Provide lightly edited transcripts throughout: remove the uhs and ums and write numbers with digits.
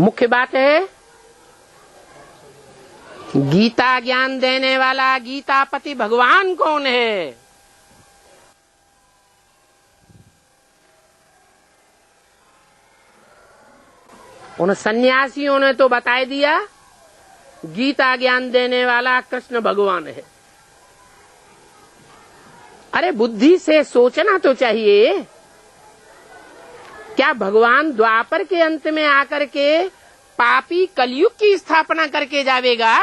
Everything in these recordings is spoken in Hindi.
मुख्य बात है गीता ज्ञान देने वाला गीतापति भगवान कौन है। उन सन्यासियों ने तो बता दिया गीता ज्ञान देने वाला कृष्ण भगवान है। अरे बुद्धि से सोचना तो चाहिए। क्या भगवान द्वापर के अंत में आकर के पापी कलयुग की स्थापना करके जावेगा?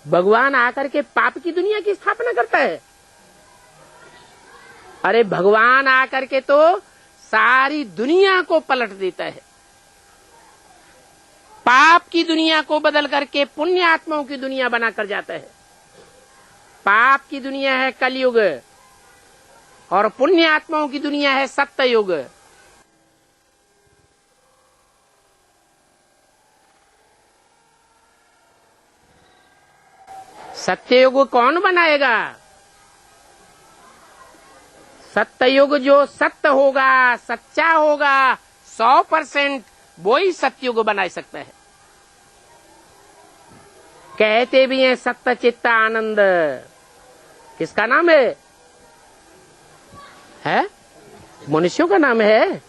भगवान आकर के पाप की दुनिया की स्थापना करता है? अरे भगवान आकर के तो सारी दुनिया को पलट देता है। पाप की दुनिया को बदल करके पुण्य आत्माओं की दुनिया बनाकर जाता है। पाप की दुनिया है कलयुग और पुण्य आत्माओं की दुनिया है सत्ययुग। सत्ययुग कौन बनाएगा? सत्ययुग जो सत्य होगा, सच्चा होगा 100%, वो ही सत्ययुग बना सकता है। कहते भी हैं सत्य चित्त आनंद। किसका नाम है? मनुष्यों का नाम है?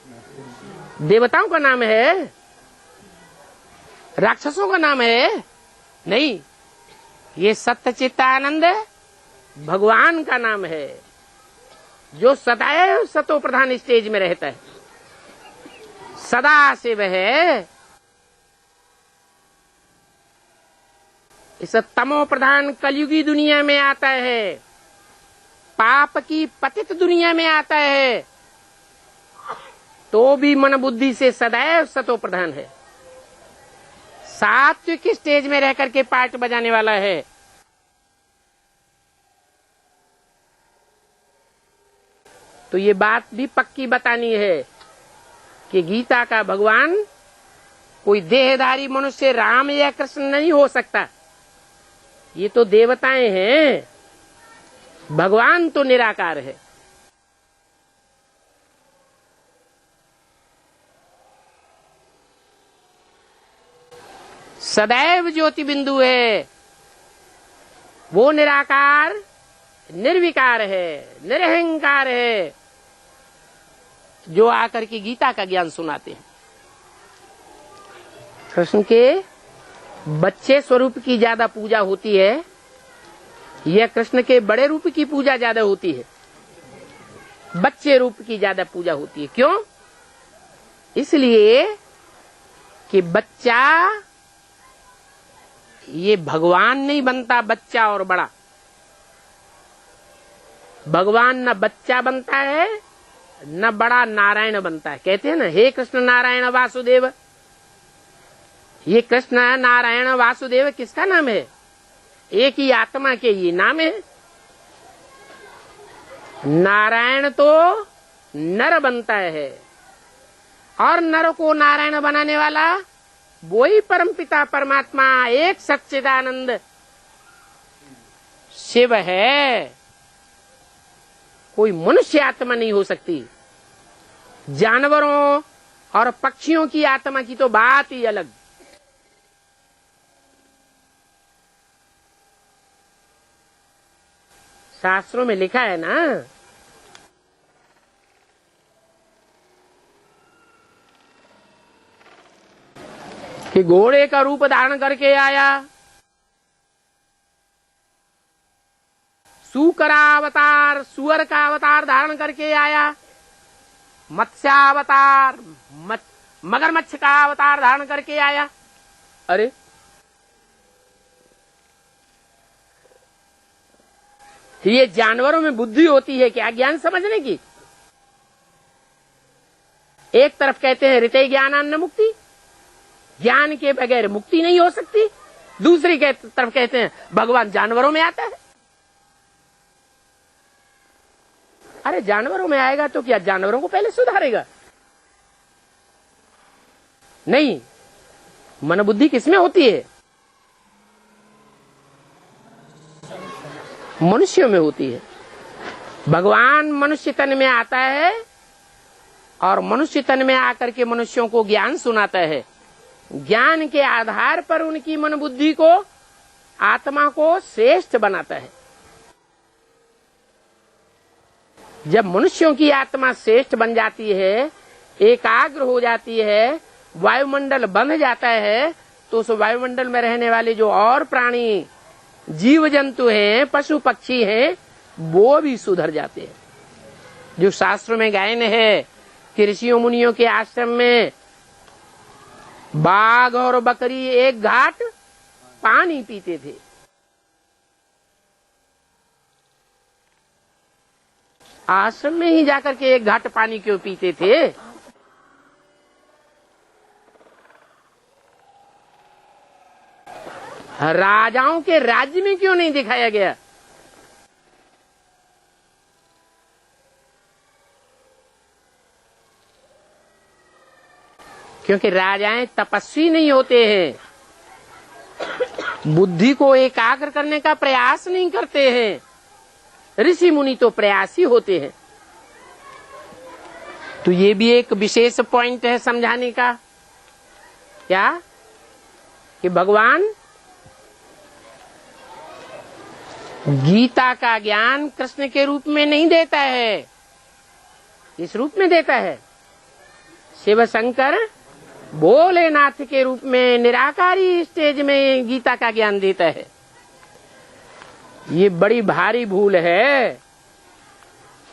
देवताओं का नाम है? राक्षसों का नाम है? नहीं, ये सत्य चित्त आनंद भगवान का नाम है, जो सदैव सतो प्रधान स्टेज में रहता है, सदा से वह इस तमो प्रधान कलयुगी दुनिया में आता है, पाप की पतित दुनिया में आता है, तो भी मन बुद्धि से सदैव सतो प्रधान है। सात्विक स्टेज में रह करके पार्ट बजाने वाला है। तो ये बात भी पक्की बतानी है कि गीता का भगवान कोई देहधारी मनुष्य राम या कृष्ण नहीं हो सकता। ये तो देवताएं हैं, भगवान तो निराकार है। सदैव ज्योति बिंदु है, वो निराकार निर्विकार है, निरहंकार है, जो आकर के गीता का ज्ञान सुनाते हैं। कृष्ण के बच्चे स्वरूप की ज्यादा पूजा होती है या कृष्ण के बड़े रूप की पूजा ज्यादा होती है? बच्चे रूप की ज्यादा पूजा होती है। क्यों? इसलिए कि बच्चा ये भगवान नहीं बनता, बच्चा और बड़ा। भगवान न बच्चा बनता है न बड़ा नारायण बनता है। कहते हैं ना, हे कृष्ण नारायण वासुदेव। ये कृष्ण नारायण वासुदेव किसका नाम है? एक ही आत्मा के ये नाम है। नारायण तो नर बनता है और नर को नारायण बनाने वाला वही परमपिता परमात्मा एक सच्चिदानंद शिव है। कोई मनुष्य आत्मा नहीं हो सकती। जानवरों और पक्षियों की आत्मा की तो बात ही अलग। शास्त्रों में लिखा है ना, कि घोड़े का रूप धारण करके आया, सूकरावतार सुअर का अवतार धारण करके आया, मत्स्यावतार मगरमच्छ का अवतार धारण करके आया। अरे ये जानवरों में बुद्धि होती है क्या ज्ञान समझने की? एक तरफ कहते हैं ऋते ज्ञानान्न मुक्ति, ज्ञान के बगैर मुक्ति नहीं हो सकती। दूसरी तरफ कहते हैं भगवान जानवरों में आता है। अरे जानवरों में आएगा तो क्या जानवरों को पहले सुधारेगा? नहीं, मन बुद्धि किसमें होती है? मनुष्यों में होती है। भगवान मनुष्य तन में आता है और मनुष्य तन में आकर के मनुष्यों को ज्ञान सुनाता है। ज्ञान के आधार पर उनकी मन बुद्धि को, आत्मा को श्रेष्ठ बनाता है। जब मनुष्यों की आत्मा श्रेष्ठ बन जाती है, एकाग्र हो जाती है, वायुमंडल बंध जाता है, तो उस वायुमंडल में रहने वाले जो और प्राणी, जीव जंतु हैं, पशु पक्षी हैं, वो भी सुधर जाते हैं। जो शास्त्रों में गायन है कि ऋषियों मुनियों के आश्रम में बाघ और बकरी एक घाट पानी पीते थे। आश्रम में ही जाकर के एक घाट पानी क्यों पीते थे? राजाओं के राज्य में क्यों नहीं दिखाया गया? क्योंकि राजाएं तपस्वी नहीं होते हैं, बुद्धि को एकाग्र करने का प्रयास नहीं करते हैं। ऋषि मुनि तो प्रयासी होते हैं। तो ये भी एक विशेष पॉइंट है समझाने का। क्या? कि भगवान गीता का ज्ञान कृष्ण के रूप में नहीं देता है। इस रूप में देता है शिव शंकर भोलेनाथ के रूप में, निराकारी स्टेज में गीता का ज्ञान देता है। ये बड़ी भारी भूल है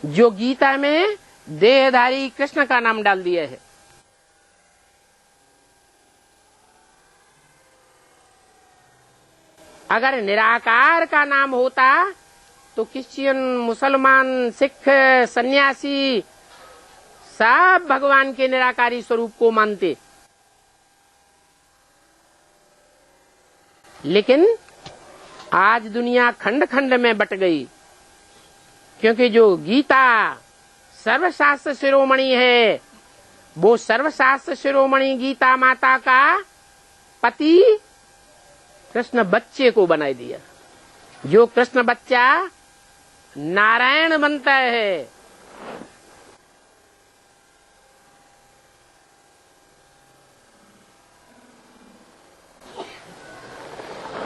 जो गीता में देहधारी कृष्ण का नाम डाल दिया है। अगर निराकार का नाम होता तो क्रिश्चियन, मुसलमान, सिख, सन्यासी सब भगवान के निराकारी स्वरूप को मानते। लेकिन आज दुनिया खंड खंड में बट गई, क्योंकि जो गीता सर्वशास्त्र शिरोमणि है, वो सर्वशास्त्र शिरोमणि गीता माता का पति कृष्ण बच्चे को बनाई दिया। जो कृष्ण बच्चा नारायण बनता है,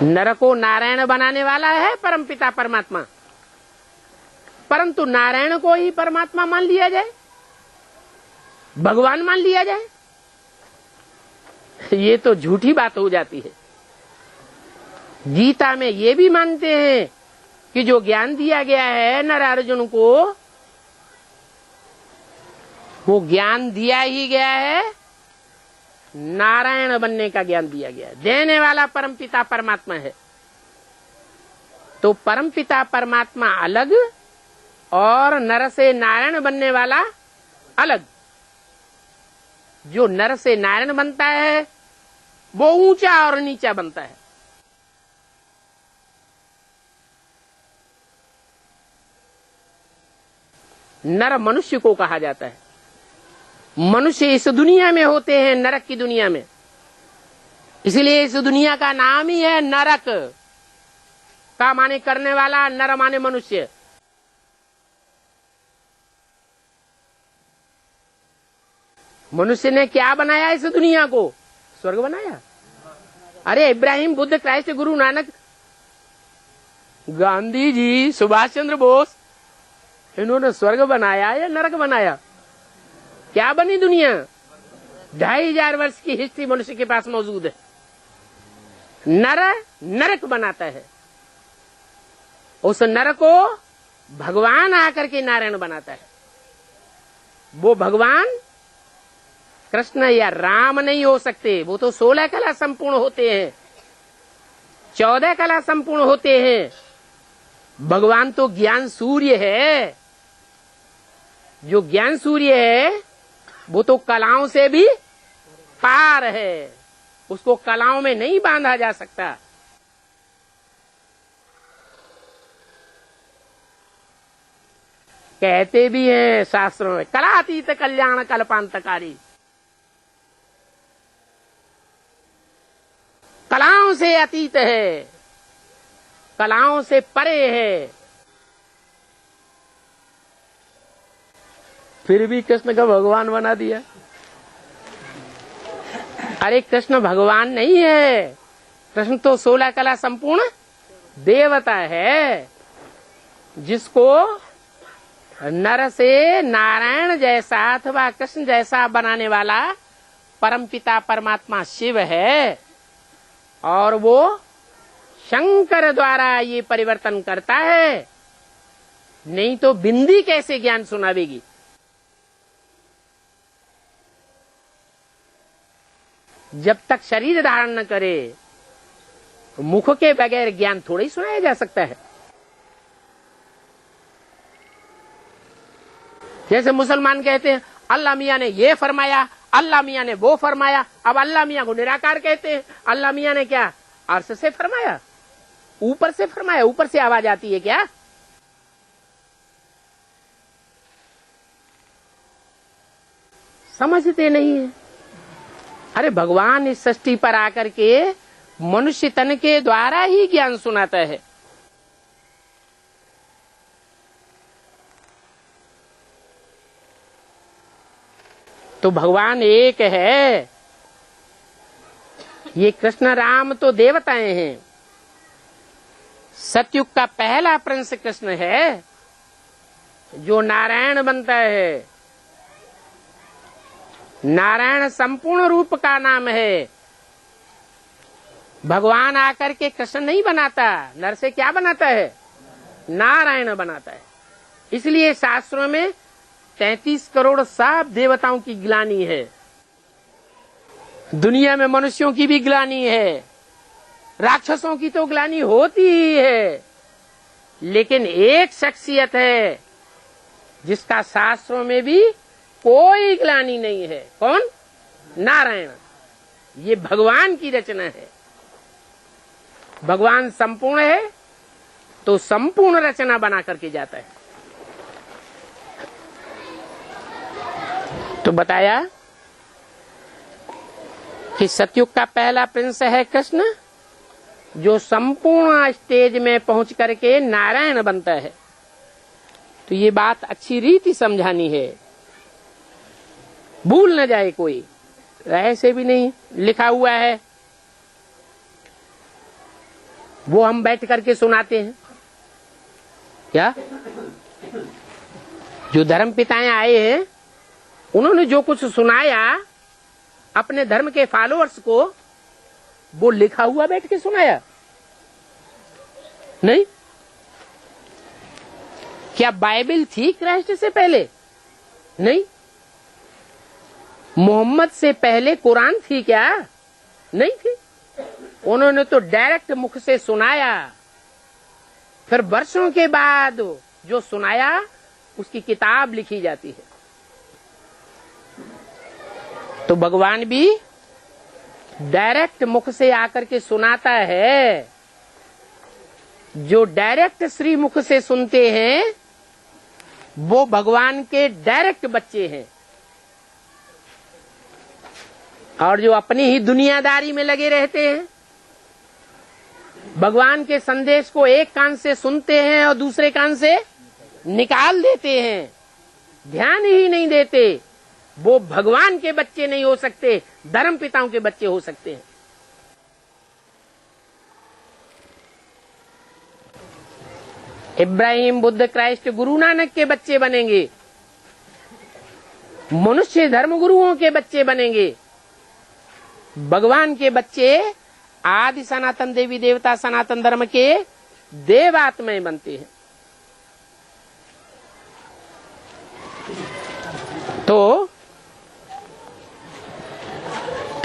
नर को नारायण बनाने वाला है परमपिता परमात्मा। परंतु नारायण को ही परमात्मा मान लिया जाए, भगवान मान लिया जाए, ये तो झूठी बात हो जाती है। गीता में ये भी मानते हैं कि जो ज्ञान दिया गया है नर अर्जुन को, वो ज्ञान दिया ही गया है, नारायण बनने का ज्ञान दिया गया है। देने वाला परमपिता परमात्मा है। तो परमपिता परमात्मा अलग और नर से नारायण बनने वाला अलग। जो नर से नारायण बनता है वो ऊंचा और नीचा बनता है। नर मनुष्य को कहा जाता है। मनुष्य इस दुनिया में होते हैं, नरक की दुनिया में। इसलिए इस दुनिया का नाम ही है नरक। का माने करने वाला, नर माने मनुष्य। मनुष्य ने क्या बनाया इस दुनिया को? स्वर्ग बनाया। अरे इब्राहिम, बुद्ध, क्राइस्ट, गुरु नानक, गांधी जी, सुभाष चंद्र बोस, इन्होंने स्वर्ग बनाया या नरक बनाया? क्या बनी दुनिया? 2500 वर्ष की हिस्ट्री मनुष्य के पास मौजूद है। नर नरक बनाता है। उस नर को भगवान आकर के नारायण बनाता है। वो भगवान कृष्ण या राम नहीं हो सकते। वो तो 16 कला संपूर्ण होते हैं, 14 कला संपूर्ण होते हैं। भगवान तो ज्ञान सूर्य है। जो ज्ञान सूर्य है वो तो कलाओं से भी पार है। उसको कलाओं में नहीं बांधा जा सकता। कहते भी हैं शास्त्रों में, कलातीत कल्याण कल्पांतकारी। कलाओं से अतीत है, कलाओं से परे है। फिर भी कृष्ण का भगवान बना दिया। अरे कृष्ण भगवान नहीं है, कृष्ण तो 16 कला संपूर्ण देवता है, जिसको नर से नारायण जैसा अथवा कृष्ण जैसा बनाने वाला परमपिता परमात्मा शिव है। और वो शंकर द्वारा ये परिवर्तन करता है, नहीं तो बिंदी कैसे ज्ञान सुनावेगी। जब तक शरीर धारण न करे, मुख के बगैर ज्ञान थोड़ा ही सुनाया जा सकता है। जैसे मुसलमान कहते हैं अल्लाह मियाँ ने ये फरमाया, अल्लाह मियाँ ने वो फरमाया। अब अल्लाह मियाँ को निराकार कहते हैं। अल्लाह मियाँ ने क्या अर्श से फरमाया, ऊपर से फरमाया? ऊपर से आवाज आती है क्या? समझते नहीं है। अरे भगवान इस सृष्टि पर आकर के मनुष्य तन के द्वारा ही ज्ञान सुनाता है। तो भगवान एक है। ये कृष्ण राम तो देवताएं हैं। सतयुग का पहला प्रिंस कृष्ण है, जो नारायण बनता है। नारायण संपूर्ण रूप का नाम है। भगवान आकर के कृष्ण नहीं बनाता, नर से क्या बनाता है? नारायण बनाता है। इसलिए शास्त्रों में 33 करोड़ सब देवताओं की ग्लानि है। दुनिया में मनुष्यों की भी ग्लानि है, राक्षसों की तो ग्लानि होती ही है, लेकिन एक शख्सियत है जिसका शास्त्रों में भी कोई ग्लानि नहीं है। कौन? नारायण। ये भगवान की रचना है। भगवान संपूर्ण है तो संपूर्ण रचना बना करके जाता है। तो बताया कि सतयुग का पहला प्रिंस है कृष्ण, जो संपूर्ण स्टेज में पहुंच करके नारायण बनता है। तो ये बात अच्छी रीति समझानी है, भूल न जाए कोई। ऐसे भी नहीं लिखा हुआ है, वो हम बैठ करके सुनाते हैं क्या? जो धर्म पिताएं आए हैं, उन्होंने जो कुछ सुनाया अपने धर्म के फॉलोअर्स को, वो लिखा हुआ बैठ के सुनाया नहीं? क्या बाइबल थी क्राइस्ट से पहले? नहीं। मोहम्मद से पहले कुरान थी क्या? नहीं थी। उन्होंने तो डायरेक्ट मुख से सुनाया, फिर वर्षों के बाद जो सुनाया उसकी किताब लिखी जाती है। तो भगवान भी डायरेक्ट मुख से आकर के सुनाता है। जो डायरेक्ट श्री मुख से सुनते हैं वो भगवान के डायरेक्ट बच्चे हैं, और जो अपनी ही दुनियादारी में लगे रहते हैं, भगवान के संदेश को एक कान से सुनते हैं और दूसरे कान से निकाल देते हैं, ध्यान ही नहीं देते, वो भगवान के बच्चे नहीं हो सकते, धर्म पिताओं के बच्चे हो सकते हैं। इब्राहिम, बुद्ध, क्राइस्ट, गुरु नानक के बच्चे बनेंगे, मनुष्य धर्म गुरुओं के बच्चे बनेंगे। भगवान के बच्चे आदि सनातन देवी देवता सनातन धर्म के देवात्माएं बनते हैं। तो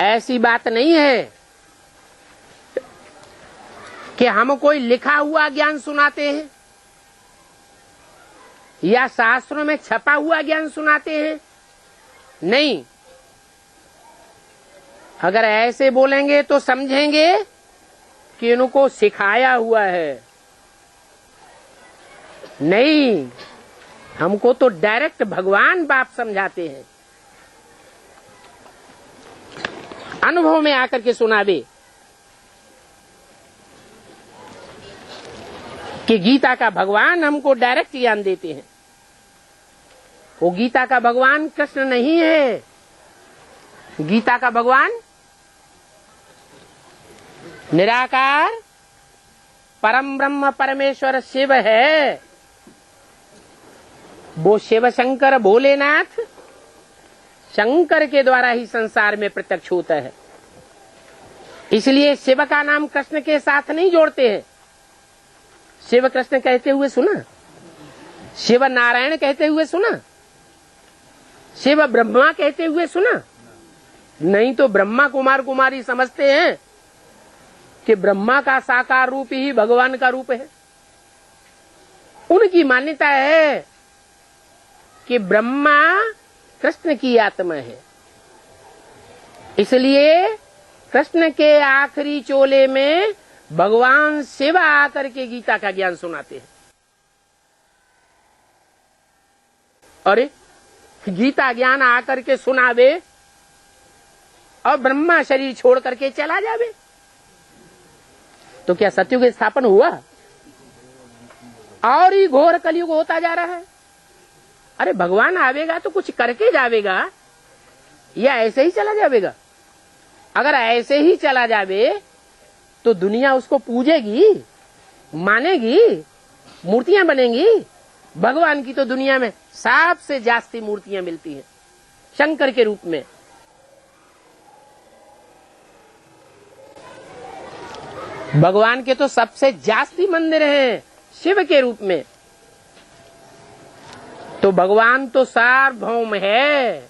ऐसी बात नहीं है कि हम कोई लिखा हुआ ज्ञान सुनाते हैं या शास्त्रों में छपा हुआ ज्ञान सुनाते हैं। नहीं, अगर ऐसे बोलेंगे तो समझेंगे कि इनको सिखाया हुआ है। नहीं, हमको तो डायरेक्ट भगवान बाप समझाते हैं, अनुभव में आकर के सुनावे कि गीता का भगवान हमको डायरेक्ट ज्ञान देते हैं। वो गीता का भगवान कृष्ण नहीं है। गीता का भगवान निराकार परम ब्रह्म परमेश्वर शिव है। वो शिव शंकर भोलेनाथ शंकर के द्वारा ही संसार में प्रत्यक्ष होता है। इसलिए शिव का नाम कृष्ण के साथ नहीं जोड़ते हैं। शिव कृष्ण कहते हुए सुना, शिव नारायण कहते हुए सुना, शिव ब्रह्मा कहते हुए सुना? नहीं तो ब्रह्मा कुमार कुमारी समझते हैं कि ब्रह्मा का साकार रूप ही भगवान का रूप है। उनकी मान्यता है कि ब्रह्मा कृष्ण की आत्मा है। इसलिए कृष्ण के आखिरी चोले में भगवान शिव आकर के गीता का ज्ञान सुनाते हैं। अरे गीता ज्ञान आकर के सुनावे और ब्रह्मा शरीर छोड़ करके चला जावे तो क्या सतयुग स्थापन हुआ? और ही घोर कलयुग होता जा रहा है। अरे भगवान आवेगा तो कुछ करके जावेगा या ऐसे ही चला जावेगा? अगर ऐसे ही चला जावे तो दुनिया उसको पूजेगी, मानेगी, मूर्तियां बनेंगी। भगवान की तो दुनिया में सबसे जास्ती मूर्तियां मिलती हैं शंकर के रूप में। भगवान के तो सबसे जास्ती मंदिर हैं शिव के रूप में। तो भगवान तो सार्वभौम है।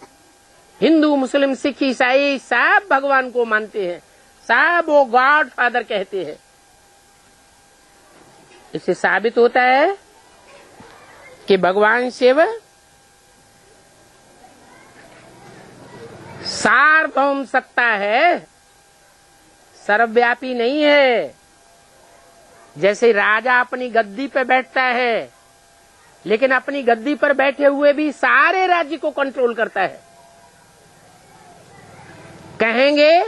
हिंदू मुस्लिम सिख ईसाई सब भगवान को मानते हैं, सब वो गॉड फादर कहते हैं। इससे साबित होता है कि भगवान शिव सार्वभौम सत्ता है, सर्वव्यापी नहीं है। जैसे राजा अपनी गद्दी पे बैठता है लेकिन अपनी गद्दी पर बैठे हुए भी सारे राज्य को कंट्रोल करता है। कहेंगे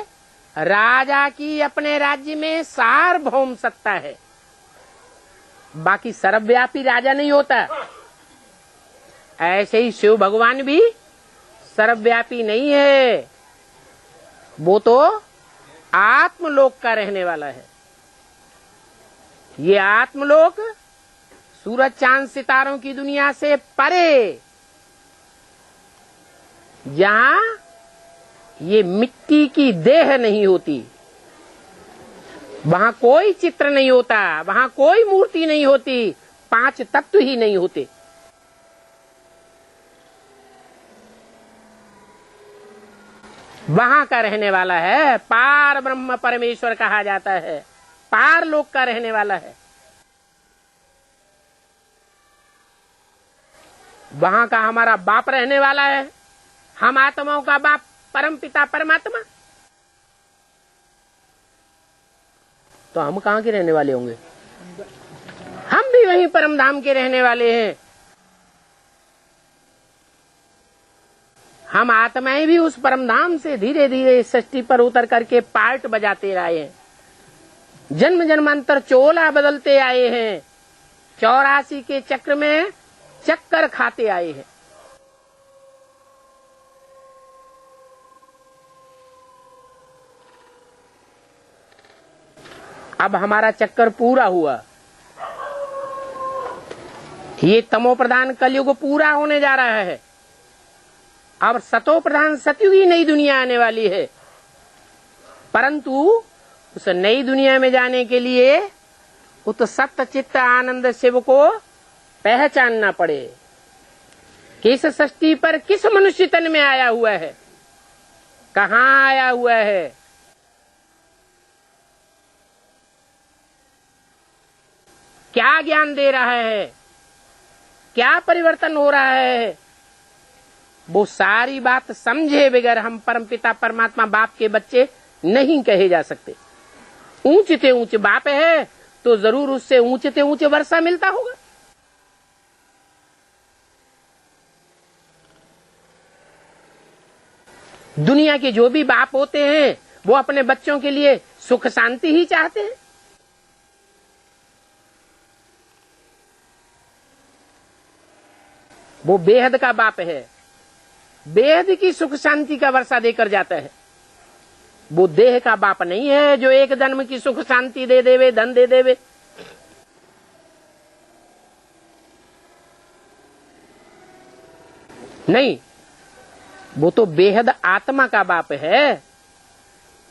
राजा की अपने राज्य में सार्वभौम सत्ता है, बाकी सर्वव्यापी राजा नहीं होता। ऐसे ही शिव भगवान भी सर्वव्यापी नहीं है, वो तो आत्मलोक का रहने वाला है। ये आत्मलोक सूरज चांद सितारों की दुनिया से परे, जहां ये मिट्टी की देह नहीं होती, वहां कोई चित्र नहीं होता, वहां कोई मूर्ति नहीं होती, 5 तत्व ही नहीं होते। वहां का रहने वाला है, पार ब्रह्म परमेश्वर कहा जाता है, पार लोक का रहने वाला है। वहां का हमारा बाप रहने वाला है, हम आत्माओं का बाप परम पिता परमात्मा। तो हम कहां के रहने वाले होंगे? हम भी वहीं परम धाम के रहने वाले हैं। हम आत्माएं भी उस परम धाम से धीरे धीरे इस सृष्टि पर उतर करके पार्ट बजाते आए हैं, जन्म जन्मांतर चोला बदलते आए हैं, 84 के चक्र में चक्कर खाते आए हैं। अब हमारा चक्कर पूरा हुआ, ये तमो प्रधान कलयुग पूरा होने जा रहा है। अब सतो प्रधान सतयुगी नई दुनिया आने वाली है। परंतु उस नई दुनिया में जाने के लिए उत सत्य चित्त आनंद शिव को पहचानना पड़े कि इस सृष्टि पर किस मनुष्य तन में आया हुआ है, कहाँ आया हुआ है। क्या ज्ञान दे रहा है, क्या परिवर्तन हो रहा है, वो सारी बात समझे बगैर हम परमपिता परमात्मा बाप के बच्चे नहीं कहे जा सकते। ऊंचे से ऊंचे बाप है तो जरूर उससे ऊंचे से ऊंचे वर्षा मिलता होगा। दुनिया के जो भी बाप होते हैं वो अपने बच्चों के लिए सुख शांति ही चाहते हैं। वो बेहद का बाप है, बेहद की सुख शांति का वर्षा देकर जाता है। वो देह का बाप नहीं है जो एक जन्म की सुख शांति दे देवे, धन दे देवे। नहीं, वो तो बेहद आत्मा का बाप है।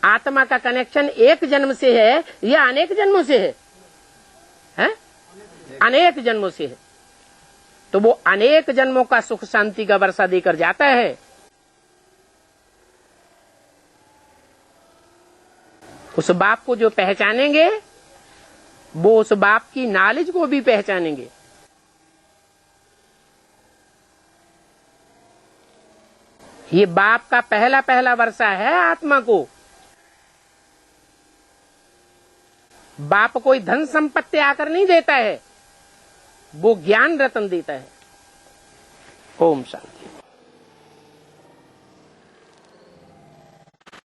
आत्मा का कनेक्शन एक जन्म से है या अनेक जन्मों से है? अनेक जन्मों से है। तो वो अनेक जन्मों का सुख शांति का वर्षा देकर जाता है। उस बाप को जो पहचानेंगे वो उस बाप की नॉलेज को भी पहचानेंगे। ये बाप का पहला पहला वर्षा है आत्मा को। बाप कोई धन संपत्ति आकर नहीं देता है, वो ज्ञान रतन देता है। ओम शांति।